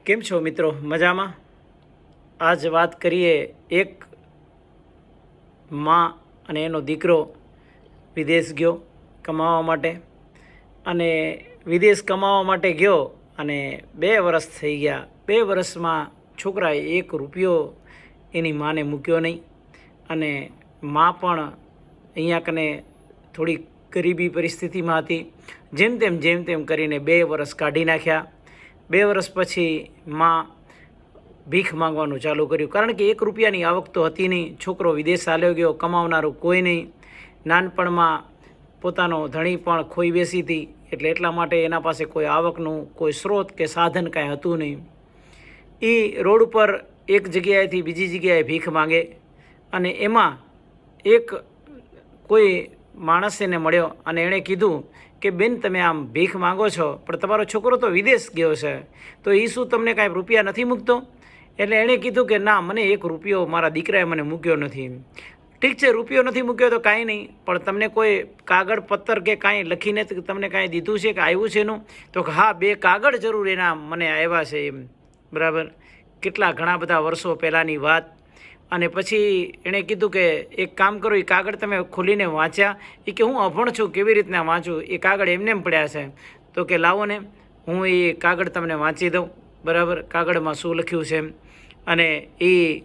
કેમ છો મિત્રો? મજામાં? આજ વાત કરીએ એક માં અને એનો દીકરો વિદેશ ગયો કમાવા માટે, અને વિદેશ કમાવા માટે ગયો અને 2 વર્ષ થઈ ગયા. 2 વર્ષમાં છોકરાએ 1 રૂપિયો એની માને મૂક્યો નહીં, અને માં પણ અહીંયા કને થોડી ગરીબી પરિસ્થિતિમાં હતી. જેમ તેમ કરીને 2 વર્ષ કાઢી નાખ્યા. 2 વર્ષ પછી માં ભીખ માંગવાનું ચાલુ કર્યું, કારણ કે 1 રૂપિયાની આવક તો હતી નહીં. છોકરો વિદેશ ચાલ્યો ગયો, કમાવનારું કોઈ નહીં. નાનપણમાં પોતાનો ધણી પણ ખોઈ બેસી હતી, એટલે એટલા માટે એના પાસે કોઈ આવકનું કોઈ સ્ત્રોત કે સાધન કાંઈ હતું નહીં. એ રોડ ઉપર એક જગ્યાએથી બીજી જગ્યાએ ભીખ માંગે, અને એમાં એક કોઈ માણસ એને મળ્યો અને એણે કીધું કે બેન, તમે આમ ભીખ માંગો છો, પણ તમારો છોકરો તો વિદેશ ગયો છે, તો એ શું તમને કાંઈ રૂપિયા નથી મૂકતો? એટલે એણે કીધું કે ના, મને 1 રૂપિયો મારા દીકરાએ મને મૂક્યો નથી. ઠીક છે, રૂપિયો નથી મૂક્યો તો કાંઈ નહીં, પણ તમને કોઈ કાગળ પત્તર કે કાંઈ લખીને તમને કાંઈ દીધું છે કે આવ્યું છે એનું? તો હા, 2 કાગળ જરૂર એના મને આવ્યા છે એમ. બરાબર, કેટલા ઘણા બધા વર્ષો પહેલાંની વાત. અને પછી એણે કીધું કે એક કામ કરો, એ કાગળ તમે ખોલીને વાંચ્યા? એ કે હું અભણ છું, કેવી રીતના વાંચું, એ કાગળ એમને એમ પડ્યા છે. તો કે લાવો ને, હું એ કાગળ તમને વાંચી દઉં. બરાબર, કાગળમાં શું લખ્યું છે. અને એ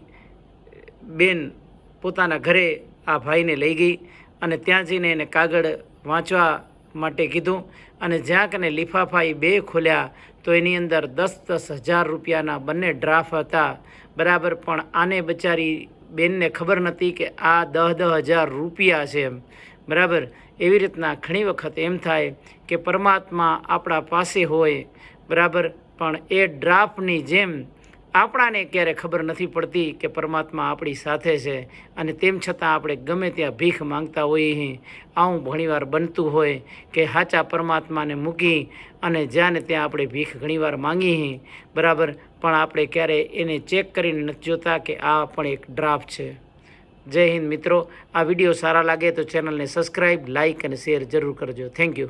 બેન પોતાના ઘરે આ ભાઈને લઈ ગઈ, અને ત્યાં જઈને એને કાગળ વાંચવા માટે કીધું. અને જ્યાં કને લિફાફા એ 2 ખોલ્યા તો એની અંદર 10-10 હજાર રૂપિયાના બંને ડ્રાફ્ટ હતા. બરાબર, પણ આને બચારી બેનને ખબર નથી કે આ 10-10 હજાર રૂપિયા છે એમ. બરાબર, એવી રીતના ઘણી વખત એમ થાય કે પરમાત્મા આપણા પાસે હોય, બરાબર, પણ એ ડ્રાફ્ટની જેમ આપણાને ક્યારે ખબર નથી પડતી કે પરમાત્મા આપણી સાથે છે, અને તેમ છતાં આપણે ગમે ત્યાં ભીખ માંગતા હોઈએ. આવું ઘણીવાર બનતું હોય કે સાચા પરમાત્માને મૂકી અને જ્યાં ને ત્યાં આપણે ભીખ ઘણીવાર માંગીએ. બરાબર, પણ આપણે ક્યારે એને ચેક કરીને નથી જોતા કે આ પણ એક ડ્રાફ્ટ છે. જય હિન્દ મિત્રો. આ વિડીયો સારા લાગે તો ચેનલને સબસ્ક્રાઈબ, લાઇક અને શેર જરૂર કરજો. Thank you.